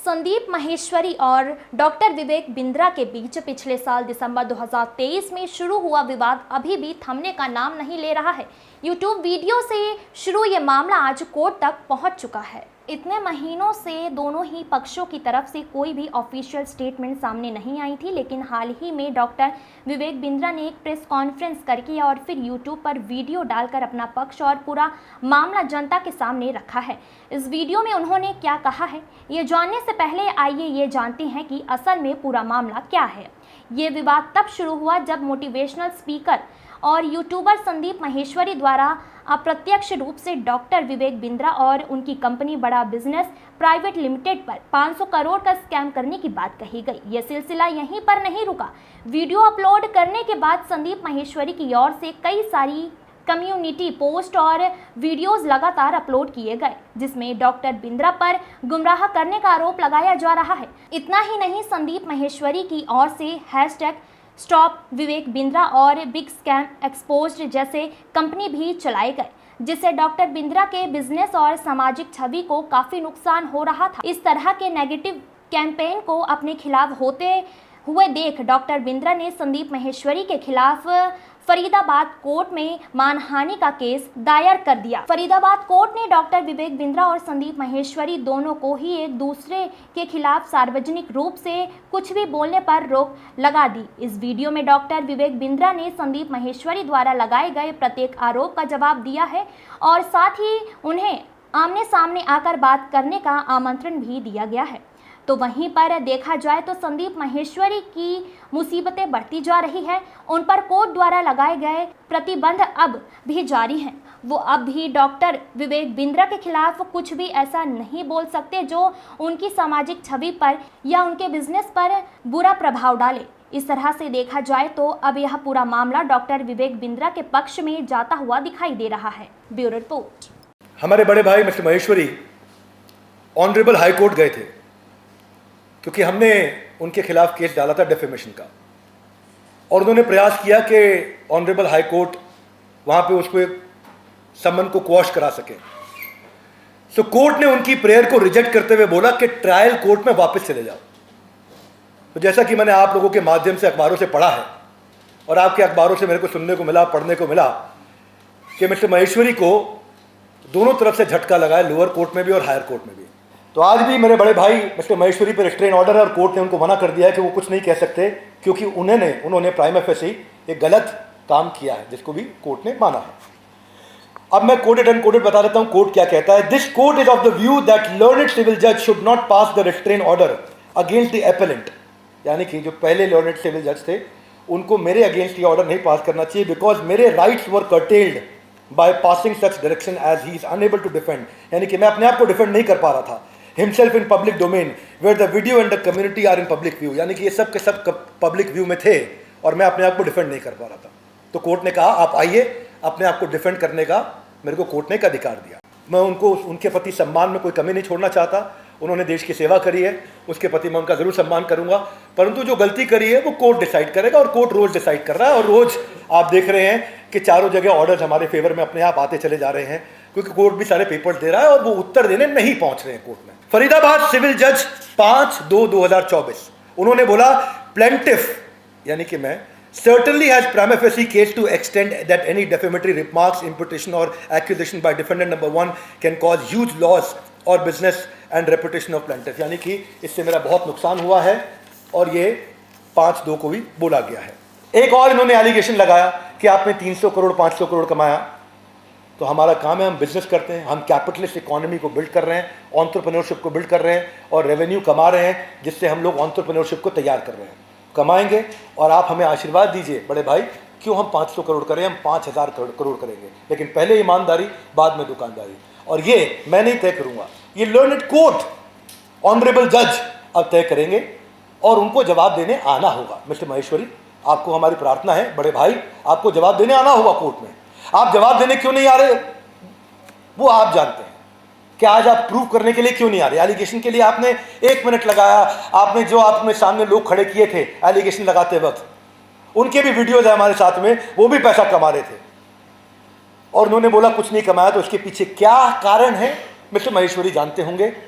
संदीप माहेश्वरी और डॉक्टर विवेक बिंद्रा के बीच पिछले साल दिसंबर 2023 में शुरू हुआ विवाद अभी भी थमने का नाम नहीं ले रहा है। यूट्यूब वीडियो से शुरू ये मामला आज कोर्ट तक पहुंच चुका है। इतने महीनों से दोनों ही पक्षों की तरफ से कोई भी ऑफिशियल स्टेटमेंट सामने नहीं आई थी, लेकिन हाल ही में डॉक्टर विवेक बिंद्रा ने एक प्रेस कॉन्फ्रेंस करके और फिर यूट्यूब पर वीडियो डालकर अपना पक्ष और पूरा मामला जनता के सामने रखा है। इस वीडियो में उन्होंने क्या कहा है, ये जानने से पहले आइए ये जानते हैं कि असल में पूरा मामला क्या है। ये विवाद तब शुरू हुआ जब मोटिवेशनल स्पीकर और यूट्यूबर संदीप माहेश्वरी द्वारा अप्रत्यक्ष रूप से डॉक्टर विवेक बिंद्रा और उनकी कंपनी बड़ा बिजनेस प्राइवेट लिमिटेड पर 500 करोड़ का स्कैम करने की बात कही गई। यह सिलसिला यहीं पर नहीं रुका। वीडियो अपलोड करने के बाद संदीप माहेश्वरी की ओर से कई सारी कम्युनिटी पोस्ट और वीडियोस लगातार अपलोड किए गए, जिसमें डॉक्टर बिंद्रा पर गुमराह करने का आरोप लगाया जा रहा है। इतना ही नहीं, संदीप माहेश्वरी की ओर से #स्टॉप विवेक बिंद्रा और बिग स्कैम एक्सपोज्ड जैसे कंपनी भी चलाए गए, जिससे डॉक्टर बिंद्रा के बिजनेस और सामाजिक छवि को काफ़ी नुकसान हो रहा था। इस तरह के नेगेटिव कैंपेन को अपने खिलाफ होते हुए देख डॉक्टर बिंद्रा ने संदीप माहेश्वरी के खिलाफ फरीदाबाद कोर्ट में मानहानि का केस दायर कर दिया। फरीदाबाद कोर्ट ने डॉक्टर विवेक बिंद्रा और संदीप माहेश्वरी दोनों को ही एक दूसरे के खिलाफ सार्वजनिक रूप से कुछ भी बोलने पर रोक लगा दी। इस वीडियो में डॉक्टर विवेक बिंद्रा ने संदीप माहेश्वरी द्वारा लगाए गए प्रत्येक आरोप का जवाब दिया है और साथ ही उन्हें आमने सामने आकर बात करने का आमंत्रण भी दिया गया है। तो वहीं पर देखा जाए तो संदीप माहेश्वरी की मुसीबतें बढ़ती जा रही है। उन पर कोर्ट द्वारा लगाए गए प्रतिबंध अब भी जारी हैं। वो अब भी डॉक्टर विवेक बिंद्रा के खिलाफ कुछ भी ऐसा नहीं बोल सकते जो उनकी सामाजिक छवि पर या उनके बिजनेस पर बुरा प्रभाव डाले। इस तरह से देखा जाए तो अब यह पूरा मामला डॉक्टर विवेक बिंद्रा के पक्ष में जाता हुआ दिखाई दे रहा है। Bureau report. हमारे बड़े भाई mister Maheshwari honourable high court गए थे, क्योंकि हमने उनके खिलाफ केस डाला था डेफेमेशन का, और उन्होंने प्रयास किया कि ऑनरेबल हाई कोर्ट वहाँ पे उसको समन को क्वॉश करा सके। सो कोर्ट ने उनकी प्रेयर को रिजेक्ट करते हुए बोला कि ट्रायल कोर्ट में वापस चले जाओ। तो जैसा कि मैंने आप लोगों के माध्यम से अखबारों से पढ़ा है और आपके अखबारों से मेरे को सुनने को मिला, पढ़ने को मिला कि मिस्टर माहेश्वरी को दोनों तरफ से झटका लगा है, लोअर कोर्ट में भी और हायर कोर्ट में भी। तो आज भी मेरे बड़े भाई मिस्टर माहेश्वरी पर रिस्ट्रेन ऑर्डर है और कोर्ट ने उनको मना कर दिया है कि वो कुछ नहीं कह सकते, क्योंकि उन्होंने प्राइमा फेसी एक गलत काम किया है, जिसको भी कोर्ट ने माना है। अब मैं कोटेड अनकोटेड बता देता हूं कोर्ट क्या कहता है। This court is of the view that learned civil जज should not pass the restrain order against the appellant, यानी कि जो पहले लर्नेड सिविल जज थे उनको मेरे अगेंस्ट ये ऑर्डर नहीं पास करना चाहिए, बिकॉज मेरे rights were curtailed by passing such direction as he is unable to defend, यानी कि मैं अपने आप को डिफेंड नहीं कर पा रहा था। himself in public domain where the video and the community are in public view, यानी कि ये सब के सब पब्लिक व्यू में थे और मैं अपने आप को डिफेंड नहीं कर पा रहा था। तो कोर्ट ने कहा आप आइए, अपने आप को डिफेंड करने का मेरे को कोर्ट ने एक अधिकार दिया। मैं उनको उनके प्रति सम्मान में कोई कमी नहीं छोड़ना चाहता। उन्होंने देश की सेवा करी है, उसके प्रति मैं उनका जरूर सम्मान करूंगा, परंतु जो गलती करी है वो कोर्ट डिसाइड करेगा और कोर्ट रोज डिसाइड कर रहा है। और रोज आप देख रहे हैं कि चारों जगह ऑर्डर्स हमारे फेवर में अपने आप आते चले जा रहे हैं, क्योंकि कोर्ट भी सारे पेपर्स दे रहा है और वो उत्तर देने नहीं पहुंच रहे हैं कोर्ट में। फरीदाबाद सिविल जज 5/2/2024 उन्होंने बोला प्लेंटिफ यानी कि मैं certainly has prima facie case to extend that any defamatory remarks, imputation or accusation by defendant number 1 can cause huge loss or business and reputation of plaintiff, यानी कि इससे मेरा बहुत नुकसान हुआ है और ये 5/2 को भी बोला गया है। एक और इन्होंने एलिगेशन लगाया कि आपने 300 करोड़ 500 करोड़ कमाया। तो हमारा काम है, हम बिजनेस करते हैं, हम कैपिटलिस्ट इकोनॉमी को बिल्ड कर रहे हैं, एंटरप्रेन्योरशिप को बिल्ड कर रहे हैं और रेवेन्यू कमा रहे हैं, जिससे हम लोग एंटरप्रेन्योरशिप को तैयार कर रहे हैं। कमाएंगे और आप हमें आशीर्वाद दीजिए बड़े भाई, क्यों हम 500 करोड़ करें, हम 5000 करोड़ करेंगे, लेकिन पहले ईमानदारी बाद में दुकानदारी। और ये मैं नहीं तय करूंगा, ये लर्नेड कोर्ट ऑनरेबल जज अब तय करेंगे और उनको जवाब देने आना होगा। मिस्टर माहेश्वरी, आपको हमारी प्रार्थना है, बड़े भाई आपको जवाब देने आना होगा कोर्ट में। आप जवाब देने क्यों नहीं आ रहे वो आप जानते हैं कि आज आप प्रूव करने के लिए क्यों नहीं आ रहे। एलिगेशन के लिए आपने 1 मिनट लगाया, आपने जो आपने सामने लोग खड़े किए थे एलिगेशन लगाते वक्त, उनके भी वीडियोज है हमारे साथ में, वो भी पैसा कमा रहे थे और उन्होंने बोला कुछ नहीं कमाया। तो उसके पीछे क्या कारण है मिस्टर माहेश्वरी जानते होंगे।